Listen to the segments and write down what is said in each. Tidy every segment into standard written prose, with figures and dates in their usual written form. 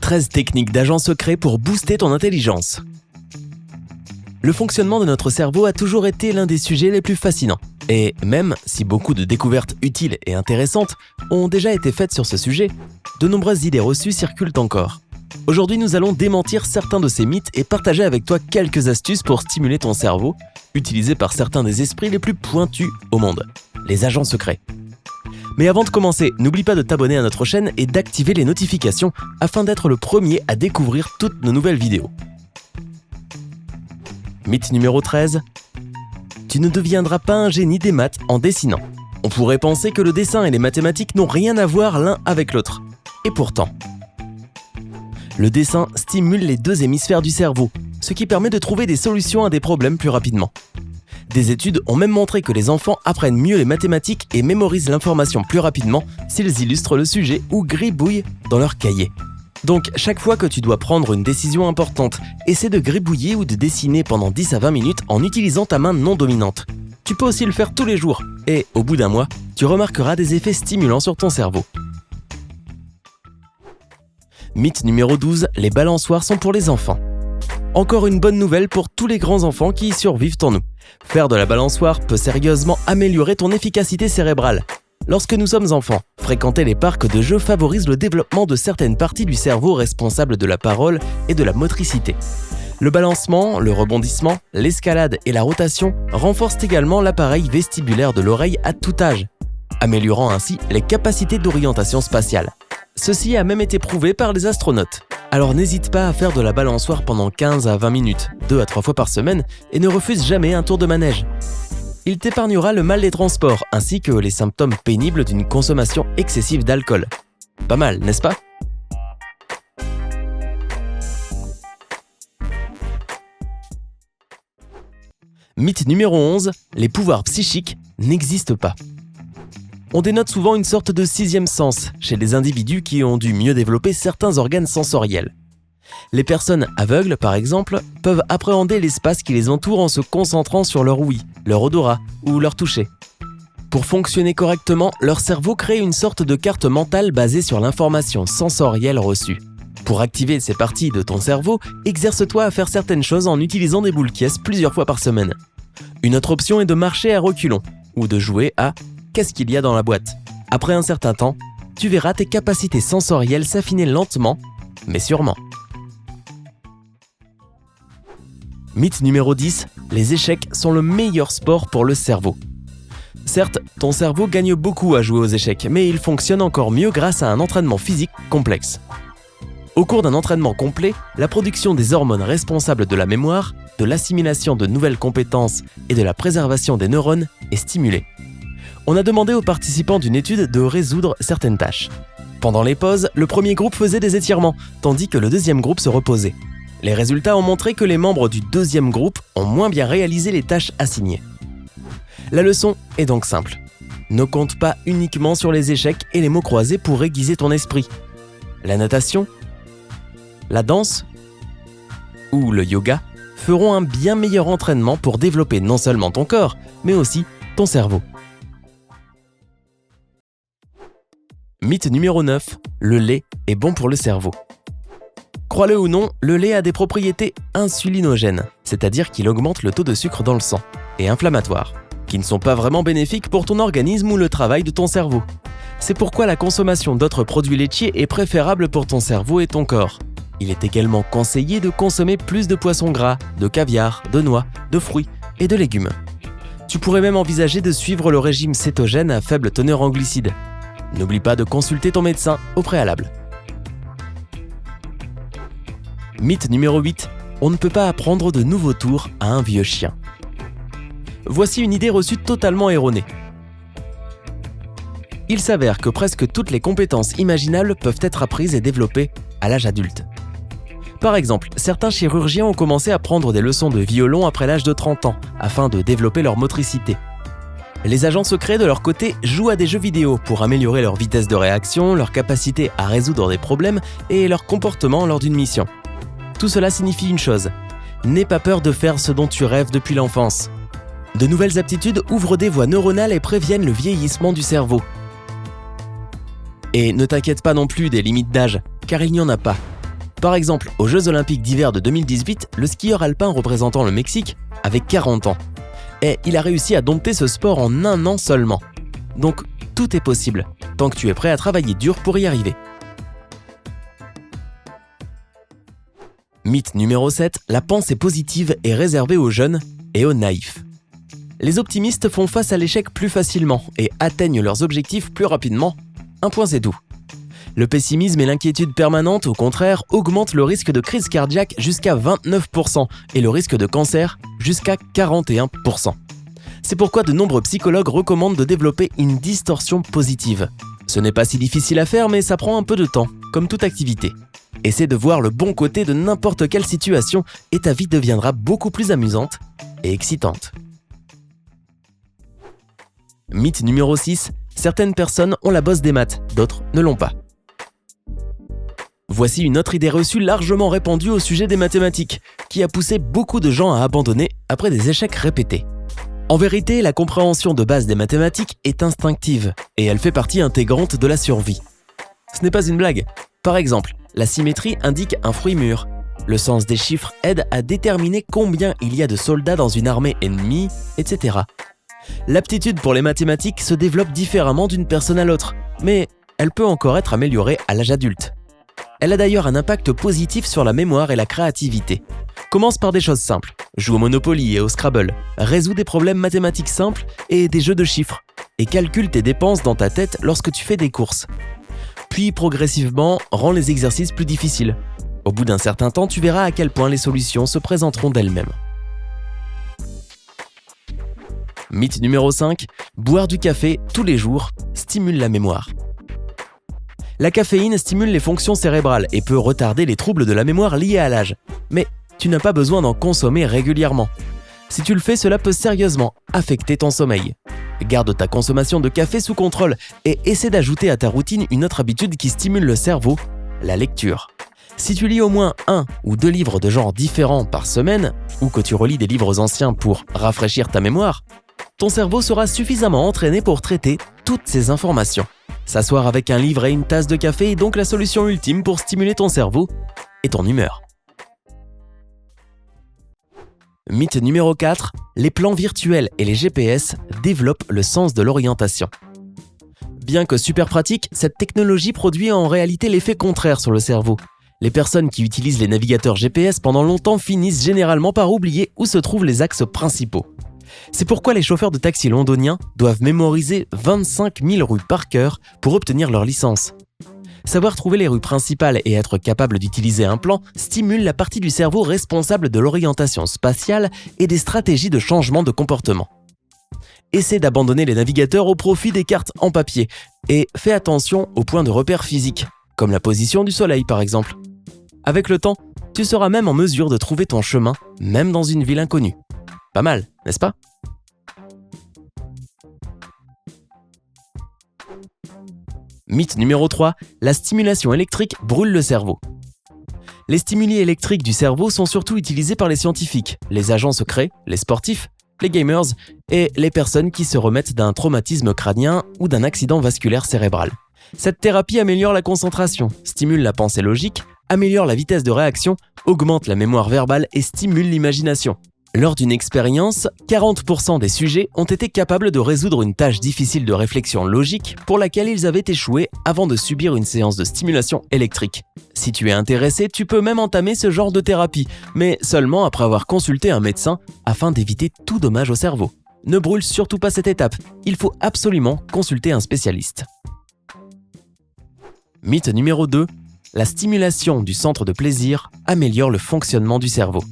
13 techniques d'agents secrets pour booster ton intelligence. Le fonctionnement de notre cerveau a toujours été l'un des sujets les plus fascinants. Et même si beaucoup de découvertes utiles et intéressantes ont déjà été faites sur ce sujet, de nombreuses idées reçues circulent encore. Aujourd'hui, nous allons démentir certains de ces mythes et partager avec toi quelques astuces pour stimuler ton cerveau, utilisées par certains des esprits les plus pointus au monde, les agents secrets. Mais avant de commencer, n'oublie pas de t'abonner à notre chaîne et d'activer les notifications afin d'être le premier à découvrir toutes nos nouvelles vidéos. Mythe numéro 13. Tu ne deviendras pas un génie des maths en dessinant. On pourrait penser que le dessin et les mathématiques n'ont rien à voir l'un avec l'autre. Et pourtant, le dessin stimule les deux hémisphères du cerveau, ce qui permet de trouver des solutions à des problèmes plus rapidement. Des études ont même montré que les enfants apprennent mieux les mathématiques et mémorisent l'information plus rapidement s'ils illustrent le sujet ou gribouillent dans leur cahier. Donc, chaque fois que tu dois prendre une décision importante, essaie de gribouiller ou de dessiner pendant 10 à 20 minutes en utilisant ta main non dominante. Tu peux aussi le faire tous les jours et, au bout d'un mois, tu remarqueras des effets stimulants sur ton cerveau. Mythe numéro 12, les balançoires sont pour les enfants. Encore une bonne nouvelle pour tous les grands enfants qui survivent en nous. Faire de la balançoire peut sérieusement améliorer ton efficacité cérébrale. Lorsque nous sommes enfants, fréquenter les parcs de jeux favorise le développement de certaines parties du cerveau responsables de la parole et de la motricité. Le balancement, le rebondissement, l'escalade et la rotation renforcent également l'appareil vestibulaire de l'oreille à tout âge, améliorant ainsi les capacités d'orientation spatiale. Ceci a même été prouvé par les astronautes. Alors n'hésite pas à faire de la balançoire pendant 15 à 20 minutes, 2 à 3 fois par semaine, et ne refuse jamais un tour de manège. Il t'épargnera le mal des transports, ainsi que les symptômes pénibles d'une consommation excessive d'alcool. Pas mal, n'est-ce pas ? Mythe numéro 11, les pouvoirs psychiques n'existent pas. On dénote souvent une sorte de sixième sens chez les individus qui ont dû mieux développer certains organes sensoriels. Les personnes aveugles, par exemple, peuvent appréhender l'espace qui les entoure en se concentrant sur leur ouïe, leur odorat ou leur toucher. Pour fonctionner correctement, leur cerveau crée une sorte de carte mentale basée sur l'information sensorielle reçue. Pour activer ces parties de ton cerveau, exerce-toi à faire certaines choses en utilisant des boules quies plusieurs fois par semaine. Une autre option est de marcher à reculons ou de jouer à « Qu'est-ce qu'il y a dans la boîte ?» Après un certain temps, tu verras tes capacités sensorielles s'affiner lentement, mais sûrement. Mythe numéro 10, les échecs sont le meilleur sport pour le cerveau. Certes, ton cerveau gagne beaucoup à jouer aux échecs, mais il fonctionne encore mieux grâce à un entraînement physique complexe. Au cours d'un entraînement complet, la production des hormones responsables de la mémoire, de l'assimilation de nouvelles compétences et de la préservation des neurones est stimulée. On a demandé aux participants d'une étude de résoudre certaines tâches. Pendant les pauses, le premier groupe faisait des étirements, tandis que le deuxième groupe se reposait. Les résultats ont montré que les membres du deuxième groupe ont moins bien réalisé les tâches assignées. La leçon est donc simple. Ne compte pas uniquement sur les échecs et les mots croisés pour aiguiser ton esprit. La natation, la danse ou le yoga feront un bien meilleur entraînement pour développer non seulement ton corps, mais aussi ton cerveau. Mythe numéro 9, le lait est bon pour le cerveau. Crois-le ou non, le lait a des propriétés insulinogènes, c'est-à-dire qu'il augmente le taux de sucre dans le sang, et inflammatoires, qui ne sont pas vraiment bénéfiques pour ton organisme ou le travail de ton cerveau. C'est pourquoi la consommation d'autres produits laitiers est préférable pour ton cerveau et ton corps. Il est également conseillé de consommer plus de poissons gras, de caviar, de noix, de fruits et de légumes. Tu pourrais même envisager de suivre le régime cétogène à faible teneur en glucides. N'oublie pas de consulter ton médecin au préalable. Mythe numéro 8, on ne peut pas apprendre de nouveaux tours à un vieux chien. Voici une idée reçue totalement erronée. Il s'avère que presque toutes les compétences imaginables peuvent être apprises et développées à l'âge adulte. Par exemple, certains chirurgiens ont commencé à prendre des leçons de violon après l'âge de 30 ans, afin de développer leur motricité. Les agents secrets, de leur côté, jouent à des jeux vidéo pour améliorer leur vitesse de réaction, leur capacité à résoudre des problèmes et leur comportement lors d'une mission. Tout cela signifie une chose, n'aie pas peur de faire ce dont tu rêves depuis l'enfance. De nouvelles aptitudes ouvrent des voies neuronales et préviennent le vieillissement du cerveau. Et ne t'inquiète pas non plus des limites d'âge, car il n'y en a pas. Par exemple, aux Jeux Olympiques d'hiver de 2018, le skieur alpin représentant le Mexique avait 40 ans. Et il a réussi à dompter ce sport en 1 an seulement. Donc, tout est possible, tant que tu es prêt à travailler dur pour y arriver. Mythe numéro 7, la pensée positive est réservée aux jeunes et aux naïfs. Les optimistes font face à l'échec plus facilement et atteignent leurs objectifs plus rapidement. Un point c'est tout. Le pessimisme et l'inquiétude permanente, au contraire, augmentent le risque de crise cardiaque jusqu'à 29% et le risque de cancer jusqu'à 41%. C'est pourquoi de nombreux psychologues recommandent de développer une distorsion positive. Ce n'est pas si difficile à faire, mais ça prend un peu de temps, comme toute activité. Essaie de voir le bon côté de n'importe quelle situation et ta vie deviendra beaucoup plus amusante et excitante. Mythe numéro 6, certaines personnes ont la bosse des maths, d'autres ne l'ont pas. Voici une autre idée reçue largement répandue au sujet des mathématiques, qui a poussé beaucoup de gens à abandonner après des échecs répétés. En vérité, la compréhension de base des mathématiques est instinctive, et elle fait partie intégrante de la survie. Ce n'est pas une blague. Par exemple, la symétrie indique un fruit mûr. Le sens des chiffres aide à déterminer combien il y a de soldats dans une armée ennemie, etc. L'aptitude pour les mathématiques se développe différemment d'une personne à l'autre, mais elle peut encore être améliorée à l'âge adulte. Elle a d'ailleurs un impact positif sur la mémoire et la créativité. Commence par des choses simples. Joue au Monopoly et au Scrabble. Résous des problèmes mathématiques simples et des jeux de chiffres. Et calcule tes dépenses dans ta tête lorsque tu fais des courses. Puis progressivement, rends les exercices plus difficiles. Au bout d'un certain temps, tu verras à quel point les solutions se présenteront d'elles-mêmes. Mythe numéro 5, boire du café tous les jours stimule la mémoire. La caféine stimule les fonctions cérébrales et peut retarder les troubles de la mémoire liés à l'âge. Mais tu n'as pas besoin d'en consommer régulièrement. Si tu le fais, cela peut sérieusement affecter ton sommeil. Garde ta consommation de café sous contrôle et essaie d'ajouter à ta routine une autre habitude qui stimule le cerveau, la lecture. Si tu lis au moins 1 ou 2 livres de genres différents par semaine, ou que tu relis des livres anciens pour rafraîchir ta mémoire, ton cerveau sera suffisamment entraîné pour traiter toutes ces informations. S'asseoir avec un livre et une tasse de café est donc la solution ultime pour stimuler ton cerveau et ton humeur. Mythe numéro 4, les plans virtuels et les GPS développent le sens de l'orientation. Bien que super pratique, cette technologie produit en réalité l'effet contraire sur le cerveau. Les personnes qui utilisent les navigateurs GPS pendant longtemps finissent généralement par oublier où se trouvent les axes principaux. C'est pourquoi les chauffeurs de taxi londoniens doivent mémoriser 25 000 rues par cœur pour obtenir leur licence. Savoir trouver les rues principales et être capable d'utiliser un plan stimule la partie du cerveau responsable de l'orientation spatiale et des stratégies de changement de comportement. Essaie d'abandonner les navigateurs au profit des cartes en papier et fais attention aux points de repère physiques, comme la position du soleil par exemple. Avec le temps, tu seras même en mesure de trouver ton chemin, même dans une ville inconnue. Pas mal, n'est-ce pas ? Mythe numéro 3, la stimulation électrique brûle le cerveau. Les stimuli électriques du cerveau sont surtout utilisés par les scientifiques, les agents secrets, les sportifs, les gamers et les personnes qui se remettent d'un traumatisme crânien ou d'un accident vasculaire cérébral. Cette thérapie améliore la concentration, stimule la pensée logique, améliore la vitesse de réaction, augmente la mémoire verbale et stimule l'imagination. Lors d'une expérience, 40% des sujets ont été capables de résoudre une tâche difficile de réflexion logique pour laquelle ils avaient échoué avant de subir une séance de stimulation électrique. Si tu es intéressé, tu peux même entamer ce genre de thérapie, mais seulement après avoir consulté un médecin afin d'éviter tout dommage au cerveau. Ne brûle surtout pas cette étape, il faut absolument consulter un spécialiste. Mythe numéro 2, la stimulation du centre de plaisir améliore le fonctionnement du cerveau.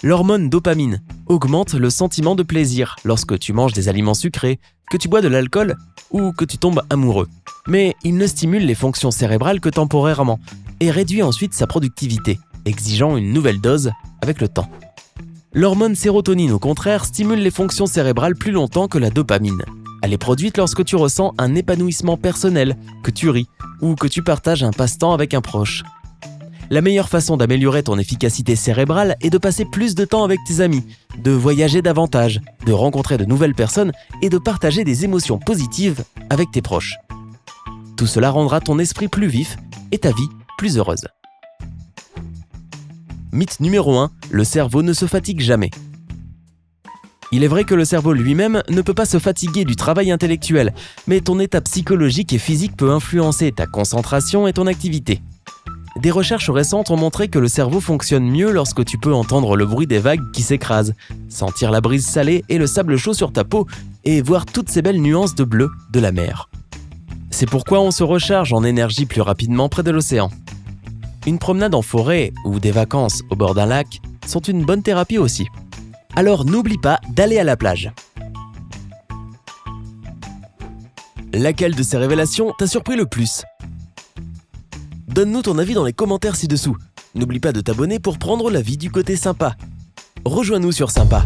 L'hormone dopamine augmente le sentiment de plaisir lorsque tu manges des aliments sucrés, que tu bois de l'alcool ou que tu tombes amoureux. Mais il ne stimule les fonctions cérébrales que temporairement et réduit ensuite sa productivité, exigeant une nouvelle dose avec le temps. L'hormone sérotonine, au contraire, stimule les fonctions cérébrales plus longtemps que la dopamine. Elle est produite lorsque tu ressens un épanouissement personnel, que tu ris ou que tu partages un passe-temps avec un proche. La meilleure façon d'améliorer ton efficacité cérébrale est de passer plus de temps avec tes amis, de voyager davantage, de rencontrer de nouvelles personnes et de partager des émotions positives avec tes proches. Tout cela rendra ton esprit plus vif et ta vie plus heureuse. Mythe numéro 1, le cerveau ne se fatigue jamais. Il est vrai que le cerveau lui-même ne peut pas se fatiguer du travail intellectuel, mais ton état psychologique et physique peut influencer ta concentration et ton activité. Des recherches récentes ont montré que le cerveau fonctionne mieux lorsque tu peux entendre le bruit des vagues qui s'écrasent, sentir la brise salée et le sable chaud sur ta peau et voir toutes ces belles nuances de bleu de la mer. C'est pourquoi on se recharge en énergie plus rapidement près de l'océan. Une promenade en forêt ou des vacances au bord d'un lac sont une bonne thérapie aussi. Alors n'oublie pas d'aller à la plage. Laquelle de ces révélations t'a surpris le plus ? Donne-nous ton avis dans les commentaires ci-dessous. N'oublie pas de t'abonner pour prendre la vie du côté sympa. Rejoins-nous sur Sympa.